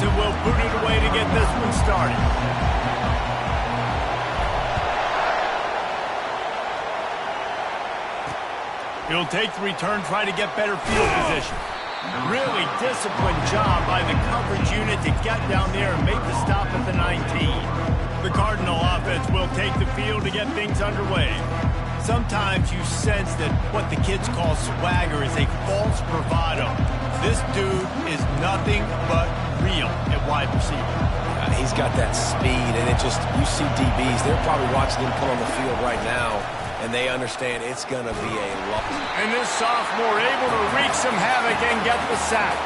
Clemson will boot it away to get this one started. He'll take the return, try to get better field position. Really disciplined job by the coverage unit to get down there and make the stop at the 19. The Cardinal offense will take the field to get things underway. Sometimes you sense that what the kids call swagger is a false bravado. This dude is nothing but real at wide receiver. He's got that speed, and you see DBs, they're probably watching him come on the field right now, and they understand it's going to be a lot. And this sophomore able to wreak some havoc and get the sack.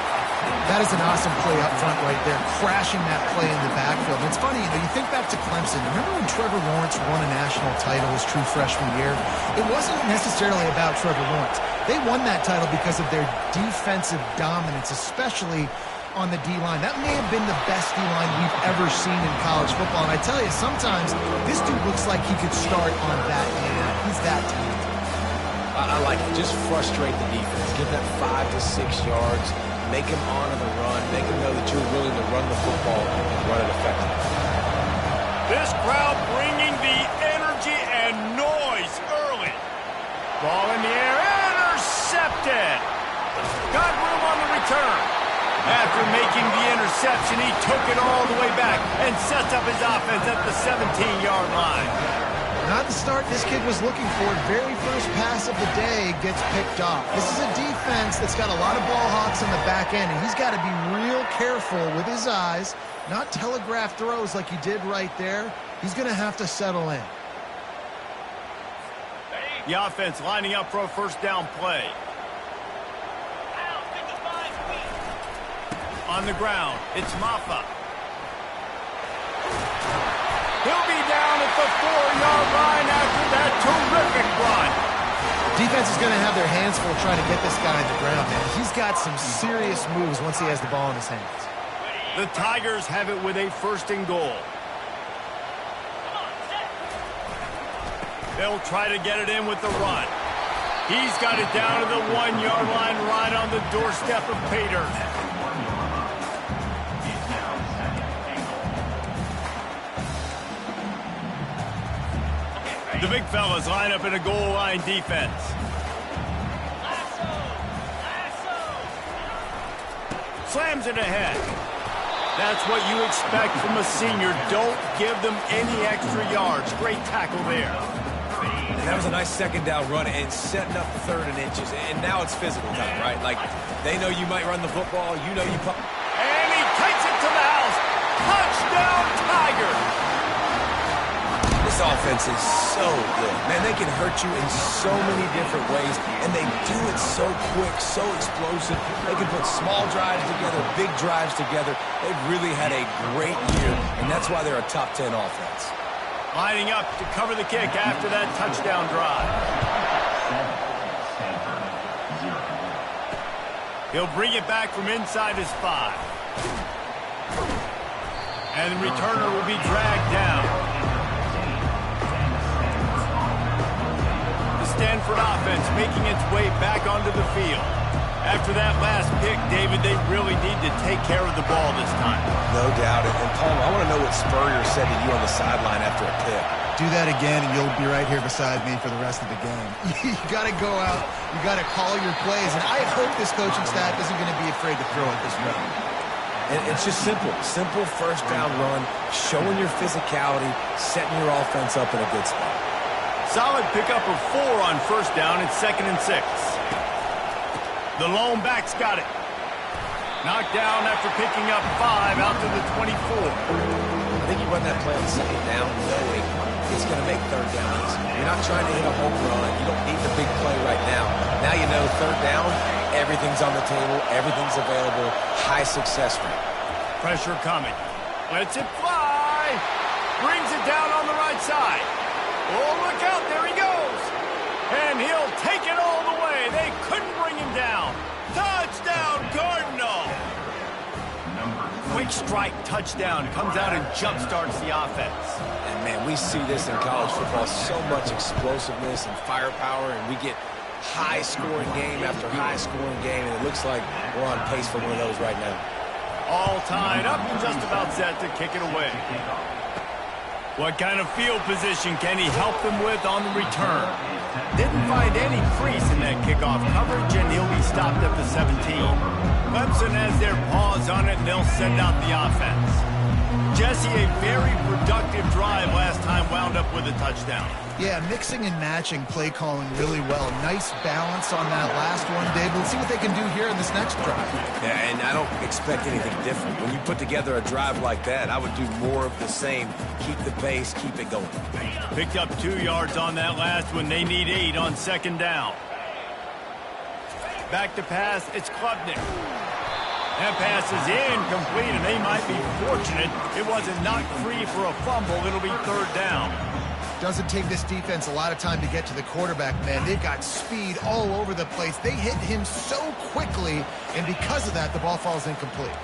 That is an awesome play up front right there, crashing that play in the backfield. And it's funny, you think back to Clemson. Remember when Trevor Lawrence won a national title his true freshman year? It wasn't necessarily about Trevor Lawrence. They won that title because of their defensive dominance, especially on the D-line. That may have been the best D-line we've ever seen in college football. And I tell you, sometimes this dude looks like he could start on that end. He's that talented. I like it. Just frustrate the defense. Give that 5 to 6 yards. Make him honor the run. Make him know that you're willing to run the football and run it effectively. This crowd bringing the energy and noise early. Ball in the air, intercepted. Got room on the return. After making the interception, he took it all the way back and sets up his offense at the 17-yard line. Not the start this kid was looking for. Very first pass of the day gets picked off. This is a defense that's got a lot of ball hawks on the back end, and he's got to be real careful with his eyes, not telegraph throws like he did right there. He's going to have to settle in. The offense lining up for a first down play. On the ground, it's Maffa. He'll be down at the 4-yard line after that terrific run. Defense is going to have their hands full trying to get this guy on the ground, man. He's got some serious moves once he has the ball in his hands. The Tigers have it with a first and goal. They'll try to get it in with the run. He's got it down to the 1-yard line right on the doorstep of Pater. The big fellas line up in a goal line defense. Slams it ahead. That's what you expect from a senior. Don't give them any extra yards. Great tackle there. And that was a nice second down run and setting up third and inches. And now it's physical time, right? Like, they know you might run the football. You know you pump. And he takes it to the house. Touchdown, Tigers. This offense is so good. Man, they can hurt you in so many different ways, and they do it so quick, so explosive. They can put small drives together, big drives together. They've really had a great year, and that's why they're a top 10 offense. Lining up to cover the kick after that touchdown drive. He'll bring it back from inside his 5. And the returner will be dragged down. Stanford offense making its way back onto the field. After that last pick, David, they really need to take care of the ball this time. No doubt. And Paul, I want to know what Spurrier said to you on the sideline after a pick. Do that again, and you'll be right here beside me for the rest of the game. You got to go out. You got to call your plays. And I hope this coaching staff isn't going to be afraid to throw it this way. And it's just simple. Simple first down run, showing your physicality, setting your offense up in a good spot. Solid pickup of 4 on first down and 2nd and 6. The lone back's got it. Knocked down after picking up 5 out to the 24. I think you run that play on second down knowing it's going to make third down easy. You're not trying to hit a home run. You don't need the big play right now. Now you know third down, everything's on the table, everything's available, high success rate. Pressure coming. Lets it fly. Brings it down on the right side. Oh, look out, there he goes. And he'll take it all the way. They couldn't bring him down. Touchdown, Cardinal. Quick strike touchdown. Comes out and jump-starts the offense. And, man, we see this in college football, so much explosiveness and firepower, and we get high-scoring game after high-scoring game, and it looks like we're on pace for one of those right now. All tied up and just about set to kick it away. What kind of field position can he help them with on the return? Didn't find any crease in that kickoff coverage, and he'll be stopped at the 17. Clemson has their paws on it, and they'll send out the offense. Jesse, a very productive drive last time, wound up with a touchdown. Yeah, mixing and matching play calling really well. Nice balance on that last one, Dave. Let's see what they can do here in this next drive. Yeah, and I don't expect anything different. When you put together a drive like that, I would do more of the same. Keep the pace, keep it going. Picked up 2 yards on that last one. They need 8 on second down. Back to pass, it's Klubnik. That pass is incomplete, and they might be fortunate it wasn't knocked free for a fumble. It'll be third down. Doesn't take this defense a lot of time to get to the quarterback, man. They've got speed all over the place. They hit him so quickly, and because of that, the ball falls incomplete.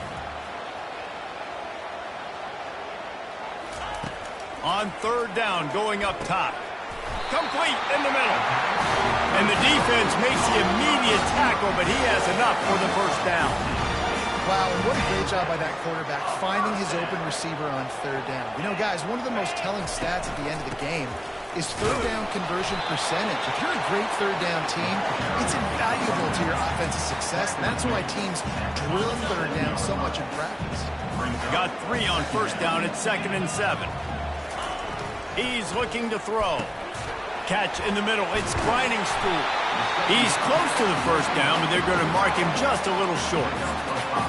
On third down, going up top. Complete in the middle. And the defense makes the immediate tackle, but he has enough for the first down. Wow, and what a great job by that quarterback, finding his open receiver on third down. You know, guys, one of the most telling stats at the end of the game is third down conversion percentage. If you're a great third down team, it's invaluable to your offensive success, and that's why teams drill third down so much in practice. Got 3 on first down at 2nd and 7. He's looking to throw. Catch in the middle. It's Grinding Stool. He's close to the first down, but they're going to mark him just a little short.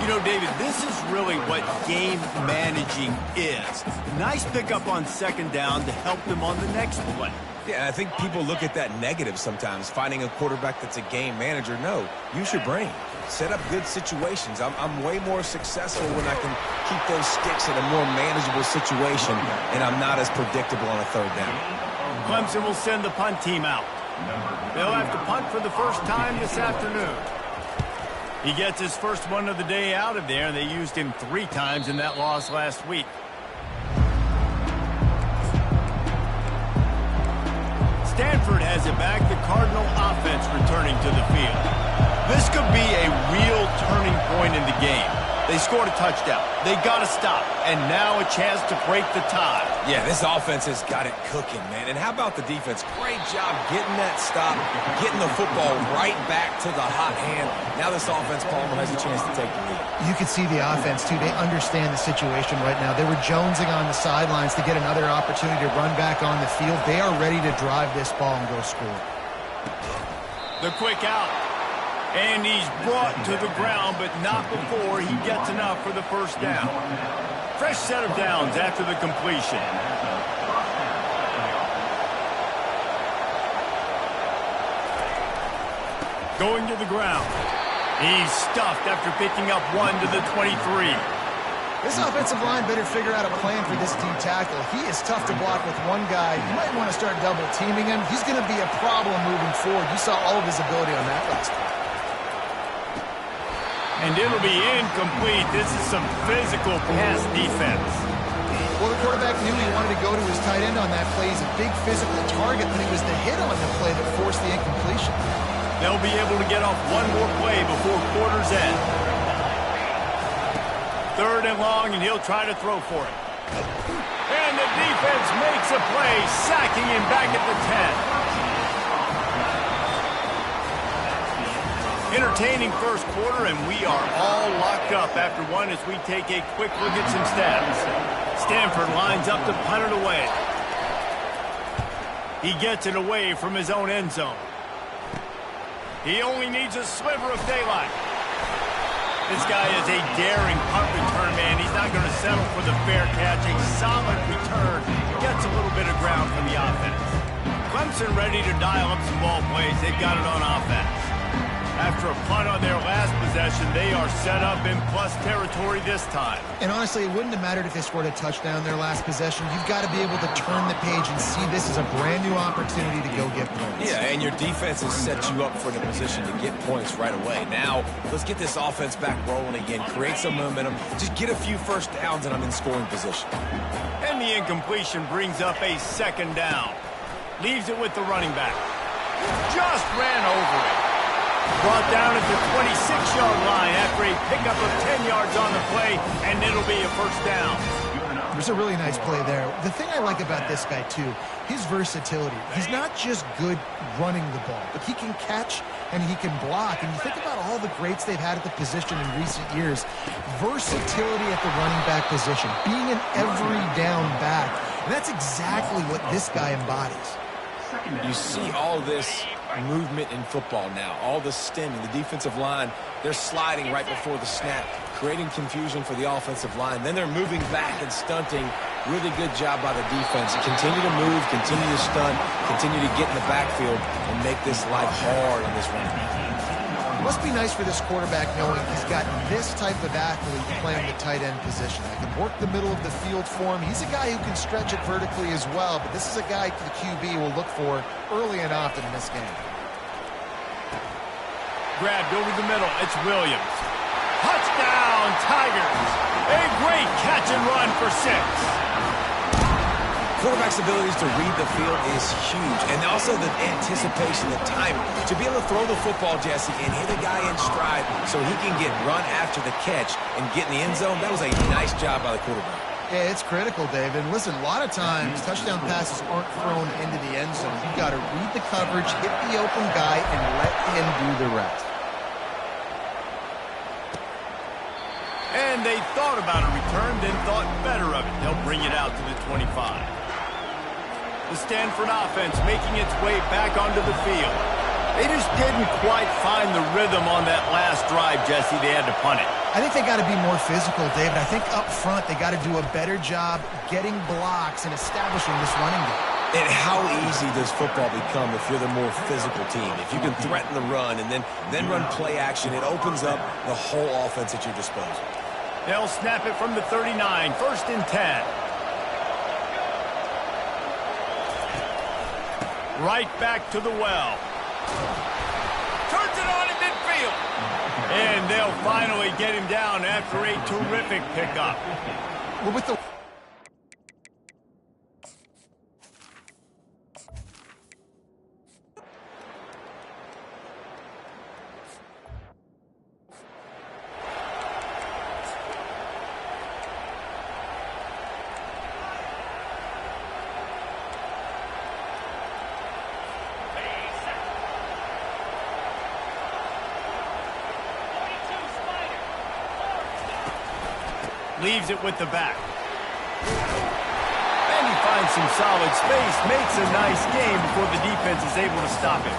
You know, David, this is really what game managing is. Nice pickup on second down to help them on the next play. Yeah, I think people look at that negative sometimes, finding a quarterback that's a game manager. No, use your brain. Set up good situations. I'm way more successful when I can keep those sticks in a more manageable situation, and I'm not as predictable on a third down. Clemson will send the punt team out. They'll have to punt for the first time this afternoon. He gets his first one of the day out of there. They used him 3 times in that loss last week. Stanford has it back. The Cardinal offense returning to the field. This could be a real turning point in the game. They scored a touchdown. They got to stop. And now a chance to break the tie. Yeah, this offense has got it cooking, man. And how about the defense? Great job getting that stop, getting the football right back to the hot hand. Now this offense, Palmer, has a chance to take the lead. You can see the offense, too. They understand the situation right now. They were jonesing on the sidelines to get another opportunity to run back on the field. They are ready to drive this ball and go score. The quick out. And he's brought to the ground, but not before he gets enough for the first down. Fresh set of downs after the completion. Going to the ground. He's stuffed after picking up 1 to the 23. This offensive line better figure out a plan for this D tackle. He is tough to block with one guy. You might want to start double teaming him. He's going to be a problem moving forward. You saw all of his ability on that last one. And it'll be incomplete. This is some physical pass defense. Well, the quarterback knew he wanted to go to his tight end on that play. He's a big physical target, but it was the hit on the play that forced the incompletion. They'll be able to get off one more play before quarter's end. 3rd and long, and he'll try to throw for it. And the defense makes a play, sacking him back at the 10. Entertaining first quarter, and we are all locked up after one as we take a quick look at some stats. Stanford lines up to punt it away. He gets it away from his own end zone. He only needs a sliver of daylight. This guy is a daring punt return man. He's not going to settle for the fair catch. A solid return. Gets a little bit of ground from the offense. Clemson ready to dial up some ball plays. They've got it on offense. After a punt on their last possession, they are set up in plus territory this time. And honestly, it wouldn't have mattered if they scored a touchdown their last possession. You've got to be able to turn the page and see this as a brand new opportunity to go get points. Yeah, and your defense has set you up for the position to get points right away. Now, let's get this offense back rolling again, create some momentum, just get a few first downs, and I'm in scoring position. And the incompletion brings up a 2nd down. Leaves it with the running back. Just ran over it. Brought down at the 26-yard line after a pickup of 10 yards on the play, and it'll be a first down. There's a really nice play there. The thing I like about this guy, too, his versatility. He's not just good running the ball, but he can catch and he can block. And you think about all the greats they've had at the position in recent years. Versatility at the running back position, being an every down back. And that's exactly what this guy embodies. You see all this movement in football now, all the stemming, the defensive line, they're sliding right before the snap, creating confusion for the offensive line. Then they're moving back and stunting. Really good job by the defense. Continue to move, continue to stunt, continue to get in the backfield and make this life hard on this running back. It must be nice for this quarterback knowing he's got this type of athlete playing the tight end position. That can work the middle of the field for him. He's a guy who can stretch it vertically as well, but this is a guy the QB will look for early and often in this game. Grabbed over the middle. It's Williams. Touchdown, Tigers. A great catch and run for 6. Quarterback's abilities to read the field is huge, and also the anticipation, the timing. To be able to throw the football, Jesse, and hit a guy in stride so he can get run after the catch and get in the end zone, that was a nice job by the quarterback. Yeah, it's critical, David. Listen, a lot of times touchdown passes aren't thrown into the end zone. You've got to read the coverage, hit the open guy, and let him do the rest. And they thought about a return, then thought better of it. They'll bring it out to the 25. The Stanford offense making its way back onto the field. They just didn't quite find the rhythm on that last drive, Jesse. They had to punt it. I think they got to be more physical, David. I think up front they got to do a better job getting blocks and establishing this running game. And how easy does football become if you're the more physical team? If you can threaten the run and then run play action, it opens up the whole offense at your disposal. They'll snap it from the 39, 1st and 10. Right back to the well. Turns it on in midfield. And they'll finally get him down after a terrific pickup. Well, with the leaves it with the back. And he finds some solid space, makes a nice game before the defense is able to stop it.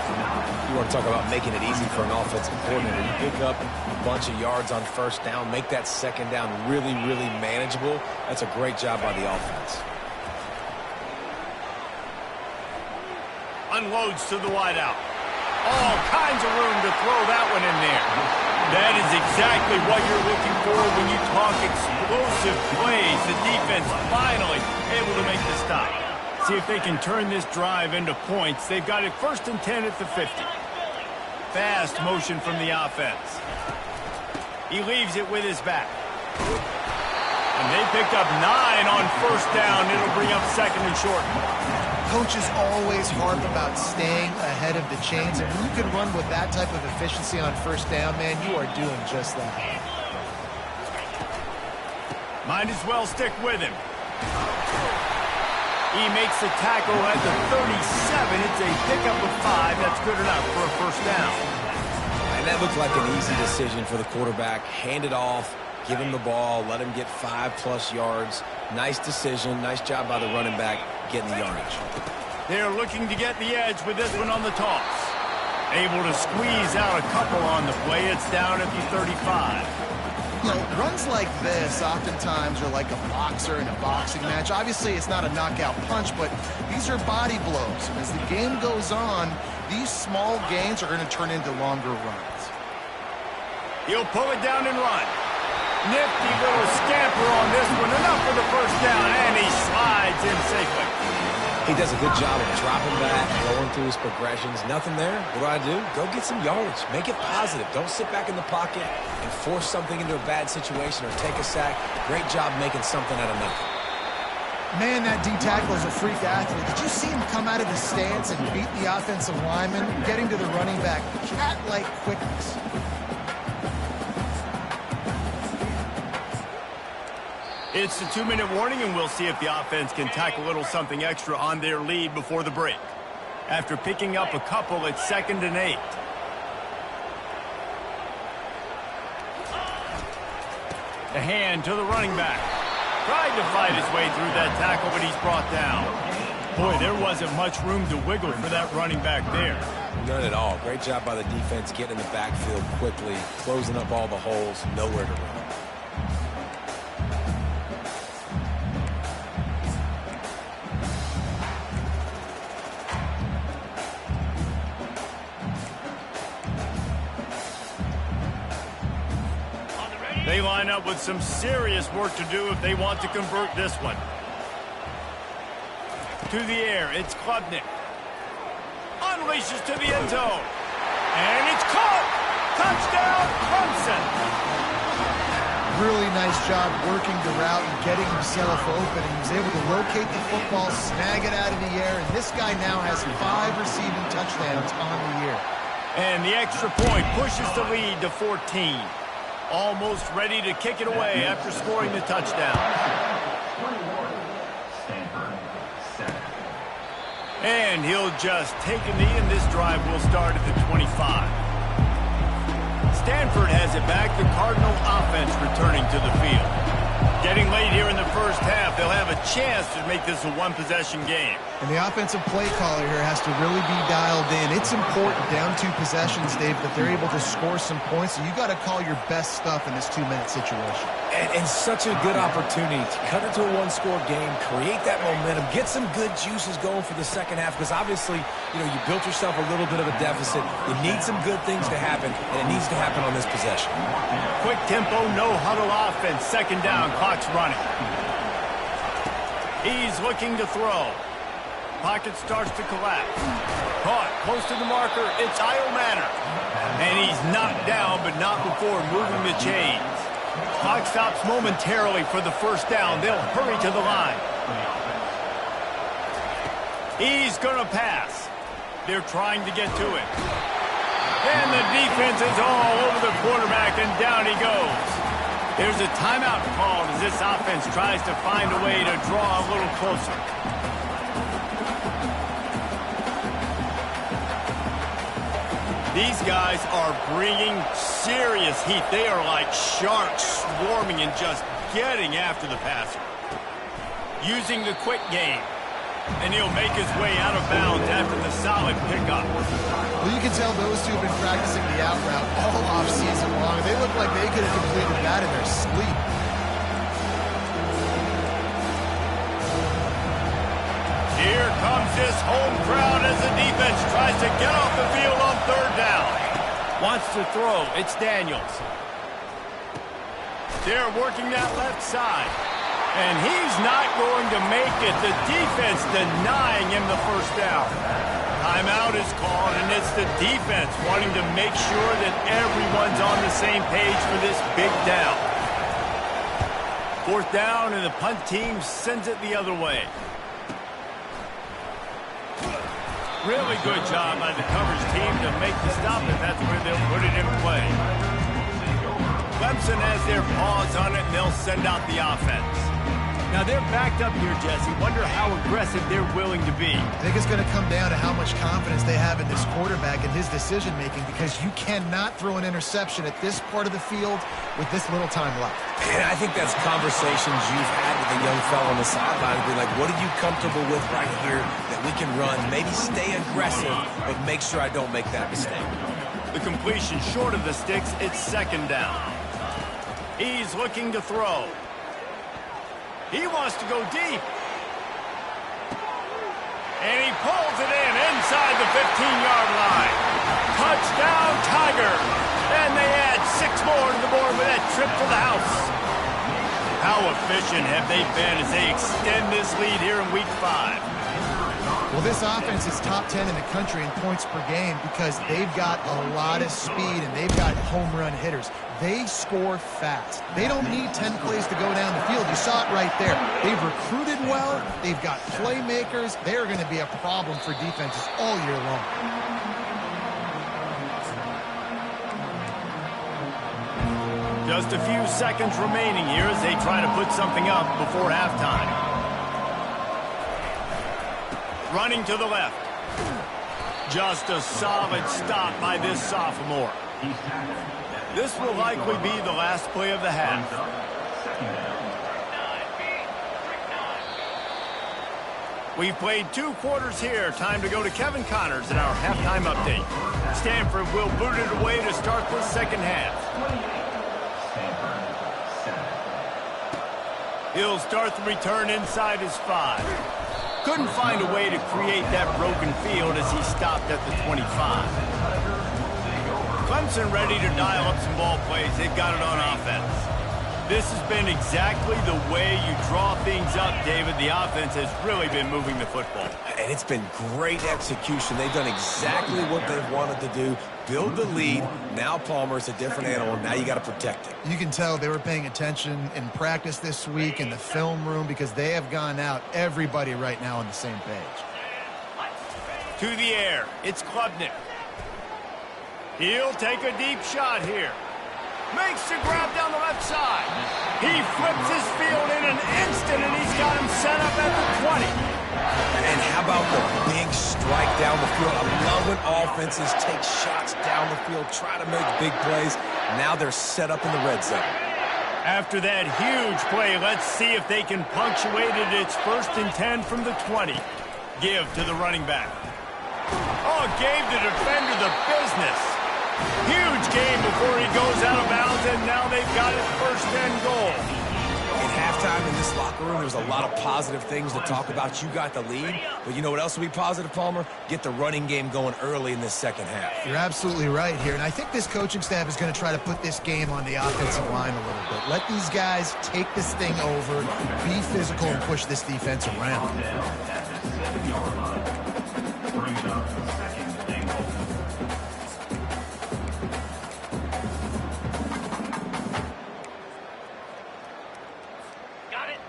You want to talk about making it easy for an offensive coordinator. You pick up a bunch of yards on 1st down, make that 2nd down really, really manageable. That's a great job by the offense. Unloads to the wideout. All kinds of room to throw that one in there. That is exactly what you're looking for when you talk explosive plays. The defense finally able to make the stop. See if they can turn this drive into points. They've got it 1st and 10 at the 50. Fast motion from the offense. He leaves it with his back. And they pick up 9 on 1st down. It'll bring up 2nd and short. coaches always harp about staying ahead of the chains, and when you can run with that type of efficiency on 1st down, man, you are doing just that. Might as well stick with him. He makes the tackle at the 37. It's a pickup of 5. That's good enough for a 1st down. And that looked like an easy decision for the quarterback. Hand it off, give him the ball, let him get 5+ yards. Nice decision. Nice job by the running back getting the yardage. They're looking to get the edge with this one on the toss. Able to squeeze out a couple on the play. It's down at the 35. You know, runs like this oftentimes are like a boxer in a boxing match. Obviously, it's not a knockout punch, but these are body blows. And as the game goes on, these small gains are going to turn into longer runs. He'll pull it down and run. Nifty little scamper on this one. Enough for the 1st down, and he slides in safely. He does a good job of dropping back, going through his progressions. Nothing there. What do? Go get some yardage. Make it positive. Don't sit back in the pocket and force something into a bad situation or take a sack. Great job making something out of nothing. Man, that D-tackle is a freak athlete. Did you see him come out of his stance and beat the offensive lineman, getting to the running back? Cat-like quickness. It's the 2-minute warning, and we'll see if the offense can tack a little something extra on their lead before the break. After picking up a couple, it's 2nd and 8. The hand to the running back. Tried to fight his way through that tackle, but he's brought down. Boy, there wasn't much room to wiggle for that running back there. None at all. Great job by the defense getting in the backfield quickly, closing up all the holes, nowhere to run. They line up with some serious work to do if they want to convert this one. To the air, it's Klubnik. Unleashes to the end zone. And it's caught! Touchdown, Clemson! Really nice job working the route and getting himself open. He was able to locate the football, snag it out of the air, and this guy now has 5 receiving touchdowns on the year. And the extra point pushes the lead to 14. Almost ready to kick it away after scoring the touchdown. And he'll just take a knee, and this drive will start at the 25. Stanford has it back. The Cardinal offense returning to the field. Getting late here in the first half, they'll have a chance to make this a one-possession game. And the offensive play caller here has to really be dialed in. It's important down 2 possessions, Dave, that they're able to score some points. So you got to call your best stuff in this 2-minute situation. And such a good opportunity to cut it to a 1-score game, create that momentum, get some good juices going for the second half, because obviously, you built yourself a little bit of a deficit. You need some good things to happen, and it needs to happen on this possession. Quick tempo, no huddle offense. 2nd down, clock's running. He's looking to throw. Pocket starts to collapse. Caught close to the marker. It's Manor. And he's knocked down, but not before moving the chains. Clock stops momentarily for the first down. They'll hurry to the line. He's going to pass. They're trying to get to it. And the defense is all over the quarterback, and down he goes. There's a timeout called as this offense tries to find a way to draw a little closer. These guys are bringing serious heat. They are like sharks swarming and just getting after the passer. Using the quick game. And he'll make his way out of bounds after the solid pickup. Well, you can tell those two have been practicing the out route all offseason long. They look like they could have completed that in their sleep. Here comes this home crowd as the defense tries to get off the field on 3rd down. Wants to throw. It's Daniels. They're working that left side. And he's not going to make it. The defense denying him the first down. Timeout is called, and it's the defense wanting to make sure that everyone's on the same page for this big down. 4th down, and the punt team sends it the other way. Really good job by the coverage team to make the stop, and that's where they'll put it in play. Clemson has their paws on it, and they'll send out the offense. Now, they're backed up here, Jesse. Wonder how aggressive they're willing to be. I think it's going to come down to how much confidence they have in this quarterback and his decision-making, because you cannot throw an interception at this part of the field with this little time left. And I think that's conversations you've had with the young fellow on the sideline. Be like, what are you comfortable with right here that we can run? Maybe stay aggressive, but make sure I don't make that mistake. The completion short of the sticks. It's 2nd down. He's looking to throw. He wants to go deep. And he pulls it in inside the 15-yard line. Touchdown, Tiger. And they add 6 more to the board with that trip to the house. How efficient have they been as they extend this lead here in Week 5? Well, this offense is top 10 in the country in points per game because they've got a lot of speed and they've got home run hitters. They score fast. They don't need 10 plays to go down the field. You saw it right there. They've recruited well. They've got playmakers. They are going to be a problem for defenses all year long. Just a few seconds remaining here as they try to put something up before halftime. Running to the left. Just a solid stop by this sophomore. This will likely be the last play of the half. We've played 2 quarters here. Time to go to Kevin Connors in our halftime update. Stanford will boot it away to start this second half. He'll start the return inside his 5. Couldn't find a way to create that broken field as he stopped at the 25. Clemson ready to dial up some ball plays. They've got it on offense. This has been exactly the way you draw things up, David. The offense has really been moving the football. And it's been great execution. They've done exactly what they've wanted to do. Build the lead. Now Palmer's a different animal. Now you got to protect it. You can tell they were paying attention in practice this week in the film room because they have gone out, everybody right now on the same page. To the air. It's Klubnik. He'll take a deep shot here. Makes the grab down the left side. He flips his field in an instant, and he's got him set up at the 20. And how about the big strike down the field? I love when offenses take shots down the field, try to make big plays. Now they're set up in the red zone. After that huge play, let's see if they can punctuate it. It's 1st and 10 from the 20. Give to the running back. Oh, gave the defender the business. Huge game before he goes out of bounds, and now they've got it 1st and goal. At halftime in this locker room, there's a lot of positive things to talk about. You got the lead, but you know what else will be positive, Palmer? Get the running game going early in this second half. You're absolutely right here, and I think this coaching staff is going to try to put this game on the offensive line a little bit. Let these guys take this thing over, be physical, and push this defense around.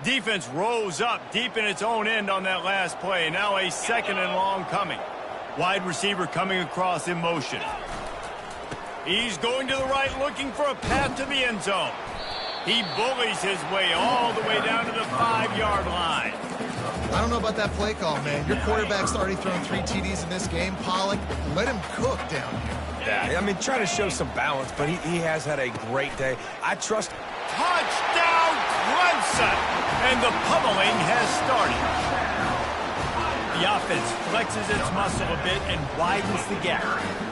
Defense rose up deep in its own end on that last play. Now a 2nd and long coming. Wide receiver coming across in motion. He's going to the right looking for a path to the end zone. He bullies his way all the way down to the 5-yard line. I don't know about that play call, man. Your quarterback's already thrown 3 TDs in this game. Pollock, let him cook down here. Yeah, I mean, try to show some balance, but he has had a great day. I trust... Touchdown, Clemson! And the pummeling has started. The offense flexes its muscle a bit and widens the gap.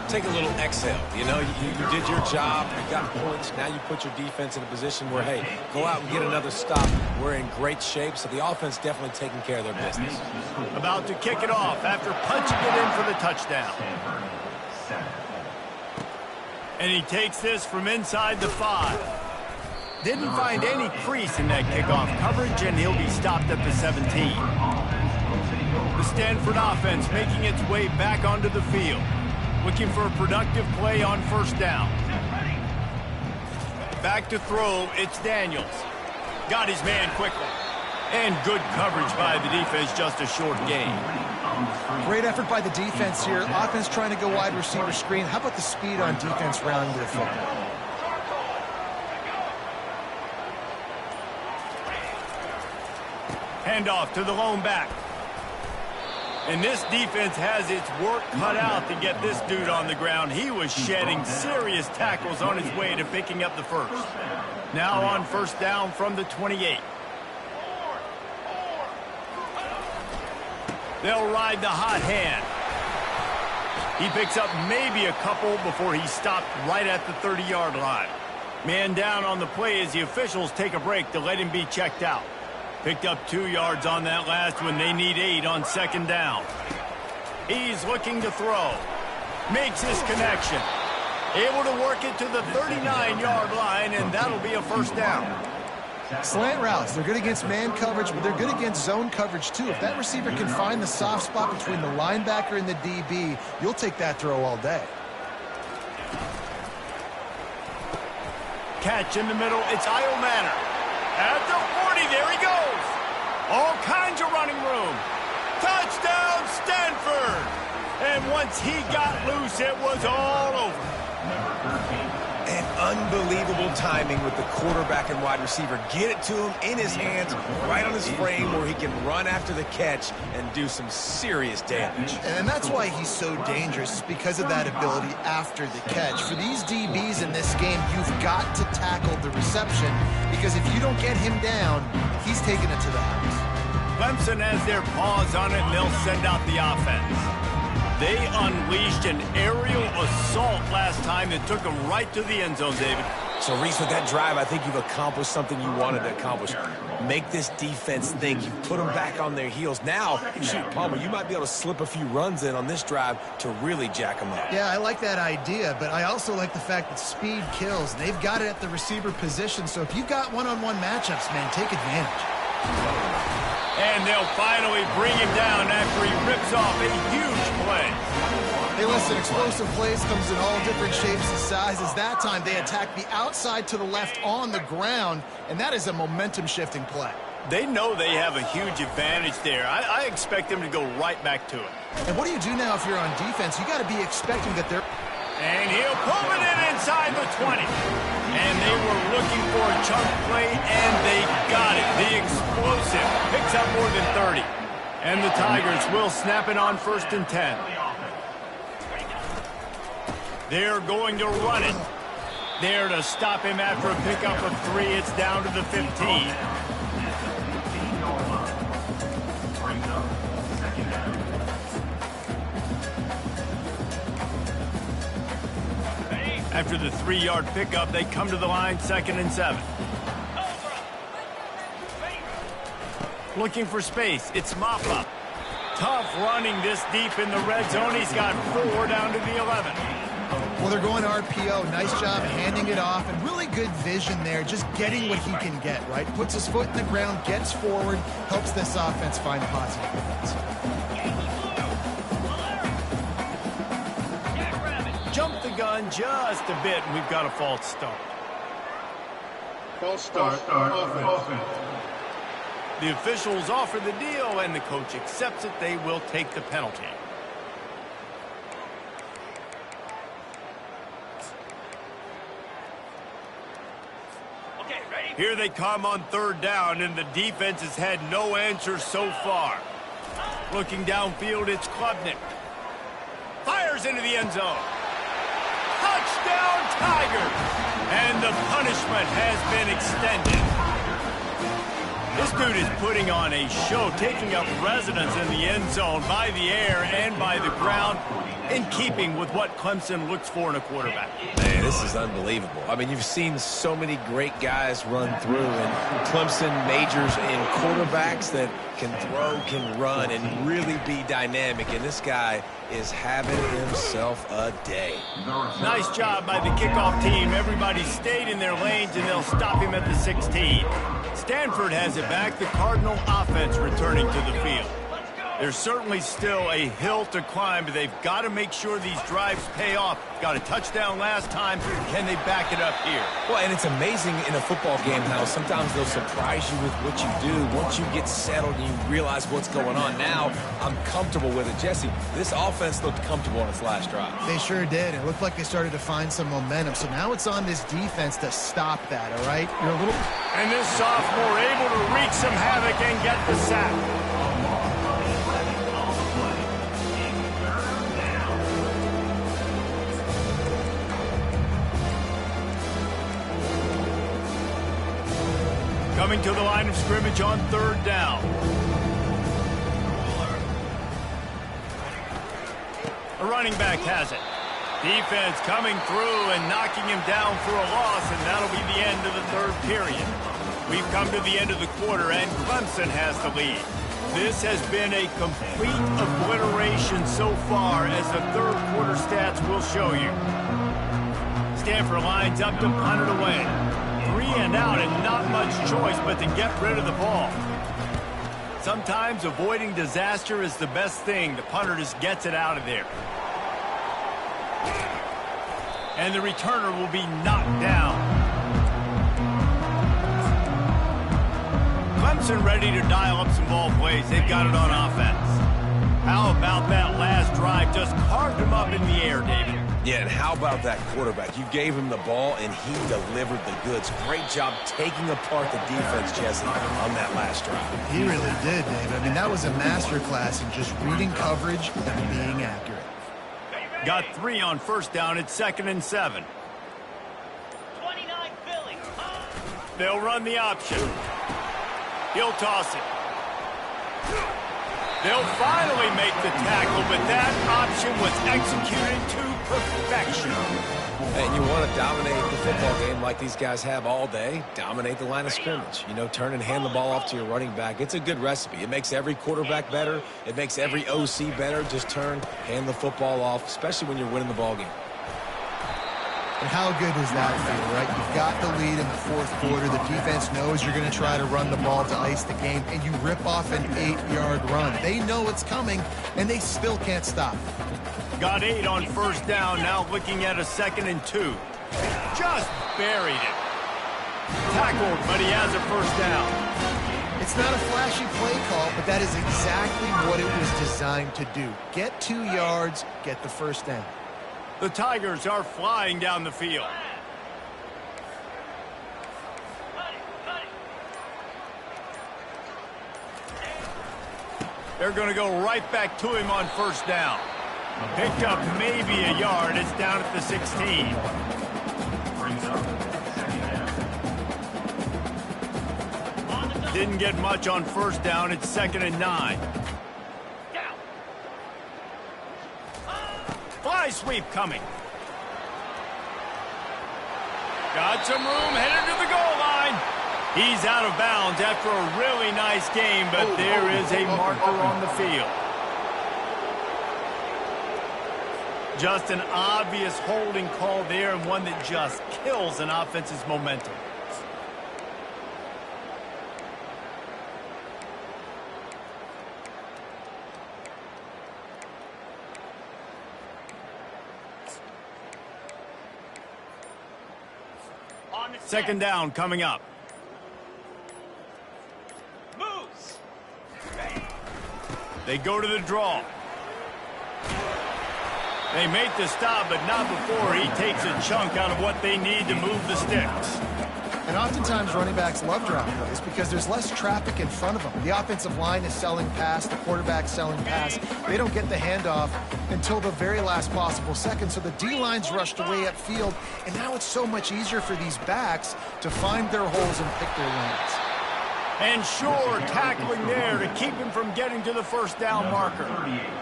Take a little exhale. You know, you did your job. You got points. Now you put your defense in a position where, hey, go out and get another stop. We're in great shape, so the offense definitely taking care of their business. About to kick it off after punching it in for the touchdown. And he takes this from inside the 5. Didn't find any crease in that kickoff coverage, and he'll be stopped at the 17. The Stanford offense making its way back onto the field. Looking for a productive play on 1st down. Back to throw, it's Daniels. Got his man quickly. And good coverage by the defense, just a short gain. Great effort by the defense here. Offense trying to go wide receiver screen. How about the speed on defense rounding to the football? Handoff to the lone back. And this defense has its work cut out to get this dude on the ground. He was shedding serious tackles on his way to picking up the 1st. Now on 1st down from the 28. They'll ride the hot hand. He picks up maybe a couple before he stopped right at the 30-yard line. Man down on the play as the officials take a break to let him be checked out. Picked up 2 yards on that last one. They need 8 on 2nd down. He's looking to throw. Makes his connection. Able to work it to the 39-yard line, and that'll be a 1st down. Slant routes, they're good against man coverage, but they're good against zone coverage too. If that receiver can find the soft spot between the linebacker and the DB, you'll take that throw all day. Catch in the middle, it's Io Manor. At the 40, there he goes. All kinds of running room. Touchdown, Stanford! And once he got loose, it was all over. And unbelievable timing with the quarterback and wide receiver. Get it to him in his hands, right on his frame where he can run after the catch and do some serious damage. And that's why he's so dangerous, because of that ability after the catch. For these DBs in this game, you've got to tackle the reception, because if you don't get him down, he's taking it to the house. Clemson has their paws on it, and they'll send out the offense. They unleashed an aerial assault last time that took them right to the end zone, David. So, Reese, with that drive, I think you've accomplished something you wanted to accomplish. Make this defense think. You put them back on their heels. Now, shoot, Palmer, you might be able to slip a few runs in on this drive to really jack them up. Yeah, I like that idea, but I also like the fact that speed kills. They've got it at the receiver position, so if you've got one-on-one matchups, man, take advantage. And they'll finally bring him down after he rips off a huge play. Hey, listen, explosive plays comes in all different shapes and sizes. That time they attack the outside to the left on the ground, and that is a momentum-shifting play. They know they have a huge advantage there. I expect them to go right back to it. And what do you do now if you're on defense? You got to be expecting that they're... And he'll pull it in inside the 20. And they were looking for a chunk play, and they got it. The explosive picks up more than 30. And the Tigers will snap it on 1st and 10. They're going to run it. There to stop him after a pickup of 3. It's down to the 15. After the 3-yard pickup, they come to the line, 2nd and 7. Looking for space. It's Mappa. Tough running this deep in the red zone. He's got 4 down to the 11. Well, they're going RPO. Nice job handing it off, and really good vision there, just getting what he can get, right? Puts his foot in the ground, gets forward, helps this offense find positive points. Jump the gun just a bit, and we've got a false start. False start, offense. The officials offer the deal, and the coach accepts it. They will take the penalty. Okay, ready? Here they come on 3rd down, and the defense has had no answer so far. Looking downfield, it's Klubnik. Fires into the end zone. Touchdown, Tigers! And the punishment has been extended. This dude is putting on a show, taking up residence in the end zone by the air and by the ground, in keeping with what Clemson looks for in a quarterback. Man, this is unbelievable. I mean, you've seen so many great guys run through, and Clemson majors in quarterbacks that can throw, can run, and really be dynamic, and this guy is having himself a day. Nice job by the kickoff team. Everybody stayed in their lanes, and they'll stop him at the 16. Stanford has it back. The Cardinal offense returning to the field. There's certainly still a hill to climb, but they've got to make sure these drives pay off. Got a touchdown last time. Can they back it up here? Well, and it's amazing in a football game how sometimes they'll surprise you with what you do. Once you get settled and you realize what's going on, now I'm comfortable with it. Jesse, this offense looked comfortable on its last drive. They sure did. It looked like they started to find some momentum. So now it's on this defense to stop that, all right? You're a little... And this sophomore able to wreak some havoc and get the sack. Coming to the line of scrimmage on 3rd down. A running back has it. Defense coming through and knocking him down for a loss, and that'll be the end of the 3rd period. We've come to the end of the quarter, and Clemson has the lead. This has been a complete obliteration so far, as the 3rd quarter stats will show you. Stanford lines up to punt it away. 3 and out, and not much much choice but to get rid of the ball. Sometimes avoiding disaster is the best thing. The punter just gets it out of there. And the returner will be knocked down. Clemson ready to dial up some ball plays. They've got it on offense. How about that last drive? Just carved him up in the air, David. Yeah, and how about that quarterback? You gave him the ball, and he delivered the goods. Great job taking apart the defense, Jesse, on that last drive. He really did, Dave. I mean, that was a masterclass in just reading coverage and being accurate. Got 3 on first down. It's 2nd and 7. 29 Philly. They'll run the option. He'll toss it. They'll finally make the tackle, but that option was executed to perfection. And you want to dominate the football game like these guys have all day, dominate the line of scrimmage. You know, turn and hand the ball off to your running back. It's a good recipe. It makes every quarterback better. It makes every OC better. Just turn, hand the football off, especially when you're winning the ball game. And how good does that feel, right? You've got the lead in the fourth quarter. The defense knows you're going to try to run the ball to ice the game, and you rip off an 8-yard run. They know it's coming, and they still can't stop. Got 8 on first down, now looking at a 2nd and 2. Just buried it. Tackled, but he has a first down. It's not a flashy play call, but that is exactly what it was designed to do. Get 2 yards, get the first down. The Tigers are flying down the field. They're going to go right back to him on first down. Picked up maybe a yard. It's down at the 16. Didn't get much on first down. It's 2nd and 9. Fly sweep coming. Got some room, headed to the goal line. He's out of bounds after a really nice game, but there is a marker on the field. Just an obvious holding call there, and one that just kills an offense's momentum. Second down coming up. Moves. They go to the draw. They make the stop, but not before he takes a chunk out of what they need to move the sticks. And oftentimes running backs love drop plays because there's less traffic in front of them. The offensive line is selling pass, the quarterback's selling pass. They don't get the handoff until the very last possible second, so the D-line's rushed away upfield, and now it's so much easier for these backs to find their holes and pick their lanes. And sure, tackling there to keep him from getting to the first down marker.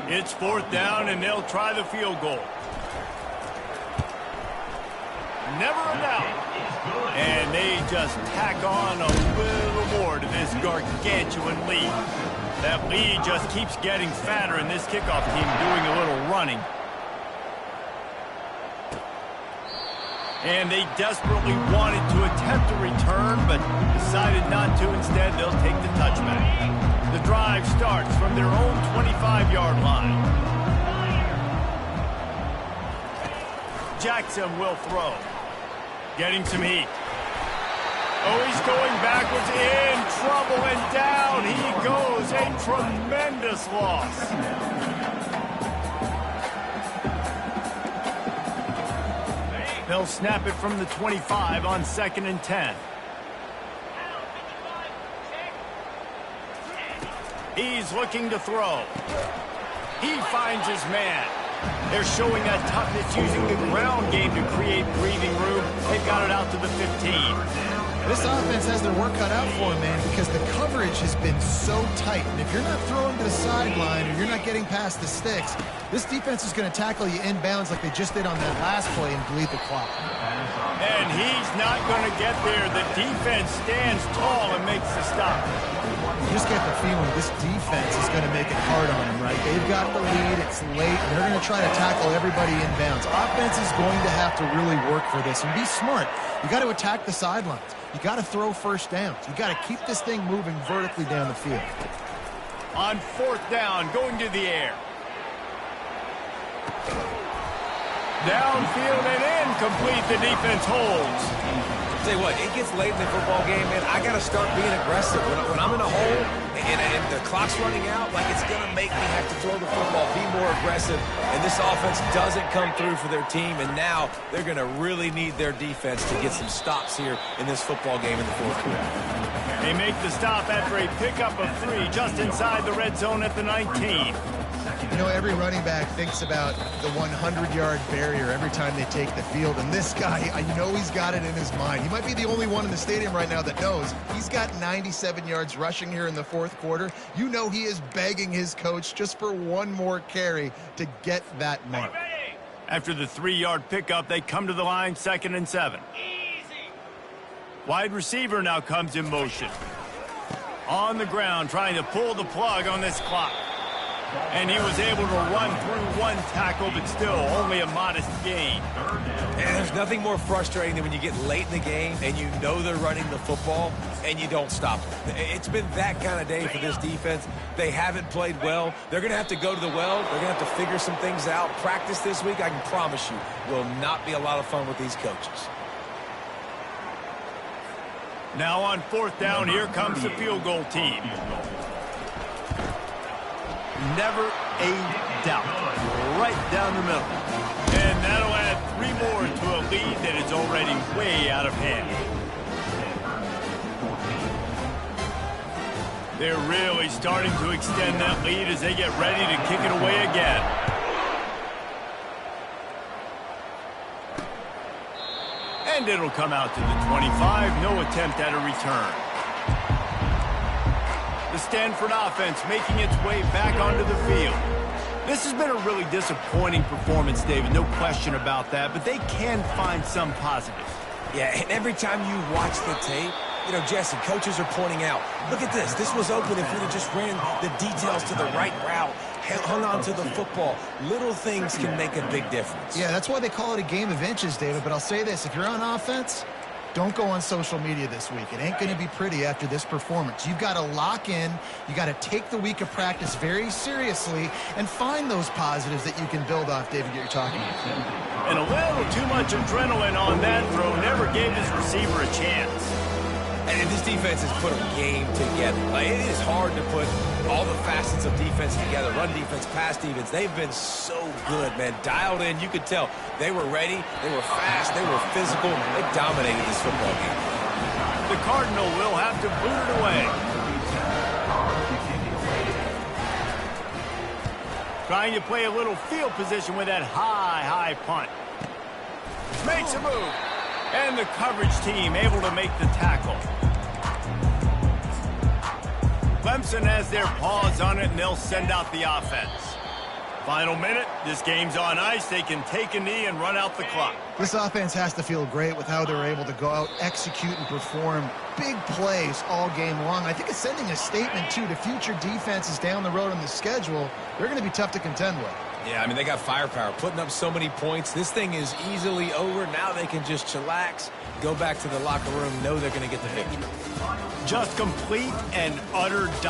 It's 4th down, and they'll try the field goal. Never a doubt. And they just tack on a little more to this gargantuan lead. That lead just keeps getting fatter, and this kickoff team doing a little running. And they desperately wanted to attempt a return, but decided not to. Instead, they'll take the touchback. The drive starts from their own 25-yard line. Jackson will throw. Getting some heat. Oh, he's going backwards, in trouble, and down he goes. A tremendous loss. They'll snap it from the 25 on 2nd and 10. He's looking to throw. He finds his man. They're showing that toughness using the ground game to create breathing room. They've got it out to the 15. This offense has their work cut out for them, man, because the coverage has been so tight. And if you're not throwing to the sideline or you're not getting past the sticks, this defense is going to tackle you inbounds like they just did on that last play and bleed the clock. And he's not going to get there. The defense stands tall and makes the stop. You just get the feeling this defense is going to make it hard on him, right? They've got the lead. It's late. And they're going to try to tackle everybody inbounds. Offense is going to have to really work for this and be smart. You got to attack the sidelines. You got to throw first downs. You got to keep this thing moving vertically down the field. On fourth down, going to the air. Downfield and incomplete. The defense holds. Tell you what, it gets late in the football game, man. I got to start being aggressive. When I'm in a hole and the clock's running out, like, it's going to make me have to throw the football, be more aggressive. And this offense doesn't come through for their team, and now they're going to really need their defense to get some stops here in this football game in the fourth quarter. They make the stop after a pickup of 3 just inside the red zone at the 19. You know, every running back thinks about the 100-yard barrier every time they take the field. And this guy, you know he's got it in his mind. He might be the only one in the stadium right now that knows he's got 97 yards rushing here in the fourth quarter. You know he is begging his coach just for one more carry to get that mark. After the 3-yard pickup, they come to the line, 2nd and 7. Easy. Wide receiver now comes in motion. On the ground, trying to pull the plug on this clock. And he was able to run through 1 tackle, but still only a modest gain. And there's nothing more frustrating than when you get late in the game and you know they're running the football and you don't stop them. It's been that kind of day for this defense. They haven't played well. They're going to have to go to the well. They're going to have to figure some things out. Practice this week, I can promise you, will not be a lot of fun with these coaches. Now on fourth down, here comes the field goal team. Never a doubt. Right down the middle. And that'll add 3 more to a lead that is already way out of hand. They're really starting to extend that lead as they get ready to kick it away again. And it'll come out to the 25. No attempt at a return. The Stanford offense making its way back onto the field. This has been a really disappointing performance, David, no question about that, but they can find some positives. Yeah, and every time you watch the tape, you know, Jesse, coaches are pointing out, look at this. This was open if we'd have just ran the details to the right route, hung on to the football. Little things can make a big difference. Yeah, that's why they call it a game of inches, David. But I'll say this, if you're on offense, don't go on social media this week. It ain't going to be pretty after this performance. You've got to lock in. You got to take the week of practice very seriously and find those positives that you can build off, David, that you're talking about. And a little too much adrenaline on that throw. Never gave his receiver a chance. And this defense has put a game together. Like, it is hard to put all the facets of defense together. Run defense, pass defense. They've been so good, man. Dialed in. You could tell they were ready. They were fast. They were physical. They dominated this football game. The Cardinal will have to boot it away. Trying to play a little field position with that high punt. Makes a move. And the coverage team able to make the tackle. Clemson has their paws on it, and they'll send out the offense. Final minute. This game's on ice. They can take a knee and run out the clock. This offense has to feel great with how they're able to go out, execute, and perform big plays all game long. I think it's sending a statement, too, to future defenses down the road on the schedule. They're going to be tough to contend with. Yeah, I mean, they got firepower, putting up so many points. This thing is easily over. Now they can just chillax, go back to the locker room, know they're going to get the victory. Just complete and utter